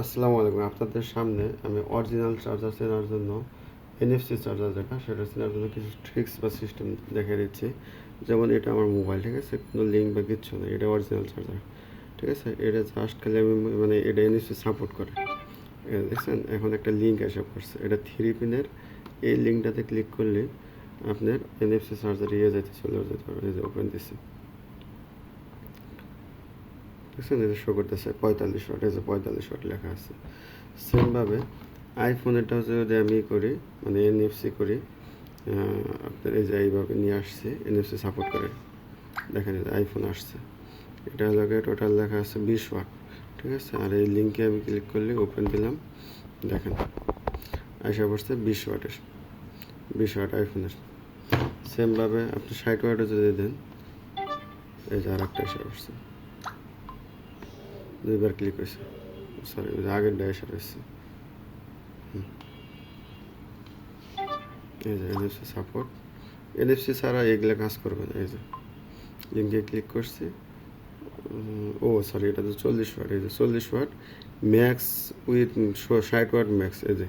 আসসালামু আলাইকুম। আপনাদের সামনে আমি অরিজিনাল চার্জার চেনার জন্য এনএফসি চার্জার যেটা সেটা চেনার জন্য কিছু ট্রিক্স বা সিস্টেম দেখিয়ে দিচ্ছি। যেমন এটা আমার মোবাইল, ঠিক আছে, কোনো লিঙ্ক বা কিচ্ছু নেই, এটা অরিজিনাল চার্জার, ঠিক আছে। এটা জাস্ট খালি আমি মানে এটা এনএফসি সাপোর্ট করে, দেখছেন এখন একটা লিঙ্ক এসে পড়ছে, এটা 3 পিনের। এই লিঙ্কটাতে ক্লিক করলে আপনার এনএফসি চার্জার চলে যেতে পারবে। এই যে ওপেন দিচ্ছি, দেখছেন এটা শো করতেছে 45 ওয়াট, এই যে 45 ওয়াট লেখা আছে। সেমভাবে আইফোনেরটাও যদি আমি করি, মানে এনএফসি করি, আপনার এই যে এইভাবে নিয়ে আসছি, এনএফসি সাপোর্ট করে, দেখেন এই যে আইফোন আসছে, এটা লাগে টোটাল লেখা আছে 20 ওয়াট, ঠিক আছে। আর এই লিঙ্কে আমি ক্লিক করলে ওপেন দিলাম, দেখেন আইসা পড়ছে 20 ওয়াটের, 20 ওয়াট আইফোনের। সেমভাবে আপনি 60 ওয়াটে যদি দেন, এই যে আর একটা এসে পড়ছে, 2বার ক্লিক হয়েছে, সরি আগেরটা এসে পড়ছে। এই যে এনএফসি সাপোর্ট, এনএফসি ছাড়া এগুলো কাজ করবে না। এই যে লিঙ্কে ক্লিক করছি, ও সরি এটা তো 40 ওয়াট, এই যে 40 watt max with 60 watt max, এই যে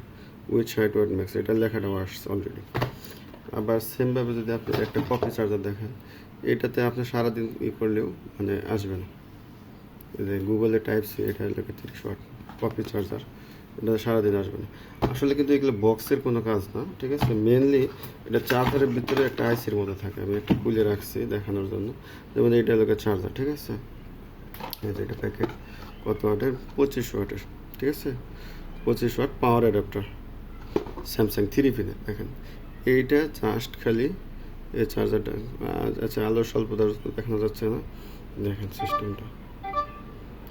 উইথ 60 ওয়াট ম্যাক্স, এটার লেখাটাও আসছে অলরেডি। আবার সেমভাবে যদি আপনি একটা কপি চার্জার দেখেন, এটাতে আপনি সারাদিন করলেও মানে আসবে না। এই যে গুগলে টাইপ সি, এটা লেখা 30 ওয়াট কপি চার্জার, এটা সারাদিন আসবে না। আসলে কিন্তু এগুলো বক্সের কোনো কাজ না, ঠিক আছে। মেনলি এটা চার্জারের ভিতরে একটা আইসির মতো থাকে, আমি একটা খুলে রাখছি দেখানোর জন্য। যেমন এইটা হলো চার্জার, ঠিক আছে। এই যে এটা প্যাকেট কত ওয়াটের, 25 ওয়াটের, ঠিক আছে। 25 ওয়াট পাওয়ার অ্যাডাপ্টার, স্যামসাং 3 পিনের। দেখেন এইটা জাস্ট খালি এই চার্জারটা, আচ্ছা আলোর স্বল্পতা দেখানো যাচ্ছে না, দেখেন সিস্টেমটা,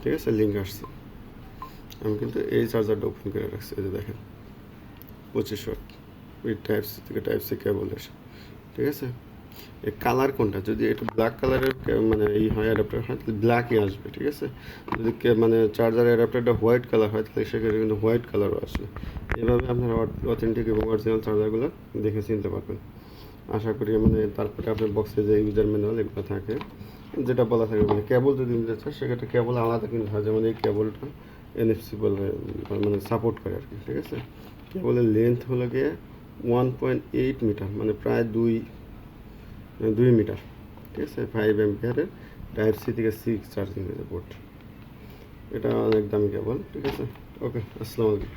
ঠিক আছে। লিঙ্ক আসছে, আমি কিন্তু এই চার্জারটা ওপেন করে রাখছি, এই যে দেখেন 25 ওয়াট উইথ টাইপ সি থেকে টাইপ সি কেবল এসে, ঠিক আছে। এই কালার কোনটা, যদি এটা ব্ল্যাক কালারের মানে এই হয় অ্যাডাপ্টার হয়, তাহলে ব্ল্যাকই আসবে, ঠিক আছে। যদি মানে চার্জারের অ্যাডাপ্টারটা হোয়াইট কালার হয়, তাহলে সেক্ষেত্রে কিন্তু হোয়াইট কালারও আসবে। এভাবে আপনারা অথেন্টিক এবং অরিজিনাল চার্জারগুলো দেখে চিনতে পারবেন, আশা করি। মানে তারপরে আপনার বক্সে যে ইউজার ম্যানুয়াল এগুলো থাকে, যেটা বলা থাকে, মানে কেবল যদি নিতে চায় সেক্ষেত্রে কেবল আলাদা কিনতে হয়। যেমন এই কেবলটা এনএফসি বলে মানে সাপোর্ট করে আর কি, ঠিক আছে। কেবলের লেন্থ হলো গিয়ে 1.8 মিটার, মানে প্রায় 2 মিটার, ঠিক আছে। 5 অ্যাম্পিয়ারের টাইপ সি থেকে 6 চার্জিং পোর্ট, এটা অনেক দামি কেবল, ঠিক আছে। ওকে, আসসালামু আলাইকুম।